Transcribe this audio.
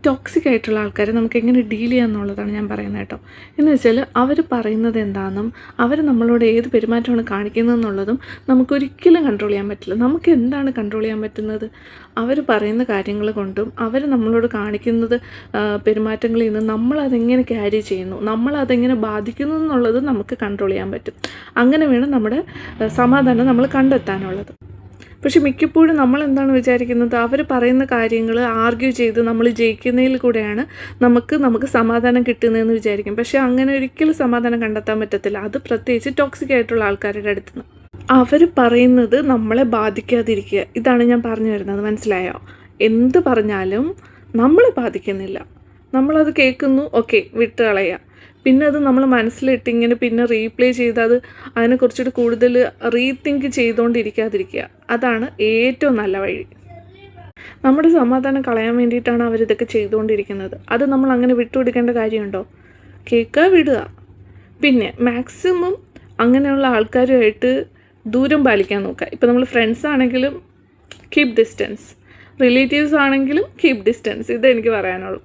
Toxic ആയിട്ടുള്ള ആൾക്കാരെ നമുക്ക് എങ്ങനെ ഡീൽ ചെയ്യാമെന്നുള്ളതാണ് ഞാൻ പറയുന്നത് കേട്ടോ. എന്ന് വെച്ചാൽ അവർ പറയുന്നത് എന്താണെന്നും അവർ നമ്മളോട് ഏത് പെരുമാറ്റമാണ് കാണിക്കുന്നതെന്നുള്ളതും നമുക്കൊരിക്കലും കൺട്രോൾ ചെയ്യാൻ പറ്റില്ല. നമുക്ക് എന്താണ് കൺട്രോൾ ചെയ്യാൻ പറ്റുന്നത്? അവർ പറയുന്ന കാര്യങ്ങൾ കൊണ്ടും അവർ നമ്മളോട് കാണിക്കുന്നത് പെരുമാറ്റങ്ങളിൽ നിന്ന് നമ്മളതെങ്ങനെ ക്യാരി ചെയ്യുന്നു, നമ്മളതെങ്ങനെ ബാധിക്കുന്നു എന്നുള്ളത് നമുക്ക് കൺട്രോൾ ചെയ്യാൻ പറ്റും. അങ്ങനെ വേണം നമ്മുടെ സമാധാനം നമ്മൾ കണ്ടെത്താനുള്ളത്. പക്ഷെ മിക്കപ്പോഴും നമ്മൾ എന്താണ് വിചാരിക്കുന്നത്, അവർ പറയുന്ന കാര്യങ്ങൾ ആർഗ്യൂ ചെയ്ത് നമ്മൾ ജയിക്കുന്നതിൽ കൂടെയാണ് നമുക്ക് സമാധാനം കിട്ടുന്നതെന്ന് വിചാരിക്കും. പക്ഷേ അങ്ങനെ ഒരിക്കലും സമാധാനം കണ്ടെത്താൻ പറ്റത്തില്ല. അത് പ്രത്യേകിച്ച് ടോക്സിക് ആയിട്ടുള്ള ആൾക്കാരുടെ അടുത്ത് നിന്ന്. അവർ പറയുന്നത് നമ്മളെ ബാധിക്കാതിരിക്കുക, ഇതാണ് ഞാൻ പറഞ്ഞു വരുന്നത്. മനസ്സിലായോ? എന്ത് പറഞ്ഞാലും നമ്മളെ ബാധിക്കുന്നില്ല, നമ്മളത് കേൾക്കുന്നു, ഓക്കെ, വിട്ട് കളയുക. പിന്നെ അത് നമ്മൾ മനസ്സിലിട്ട് ഇങ്ങനെ പിന്നെ റീപ്ലേ ചെയ്ത് അതിനെ കുറച്ചുകൂടി കൂടുതൽ റീതിങ്ക് ചെയ്തുകൊണ്ടിരിക്കാതിരിക്കുക. അതാണ് ഏറ്റവും നല്ല വഴി. നമ്മുടെ സമാധാനം കളയാൻ വേണ്ടിയിട്ടാണ് അവരിതൊക്കെ ചെയ്തുകൊണ്ടിരിക്കുന്നത്. അത് നമ്മൾ അങ്ങനെ വിട്ടുകൊടുക്കേണ്ട കാര്യമുണ്ടോ? കേൾക്കുക, വിടുക. പിന്നെ മാക്സിമം അങ്ങനെയുള്ള ആൾക്കാരുമായിട്ട് ദൂരം പാലിക്കാൻ നോക്കുക. ഇപ്പോൾ നമ്മൾ ഫ്രണ്ട്സ് ആണെങ്കിലും കീപ് ഡിസ്റ്റൻസ്, റിലേറ്റീവ്സ് ആണെങ്കിലും കീപ് ഡിസ്റ്റൻസ്. ഇതെനിക്ക് പറയാനുള്ളൂ.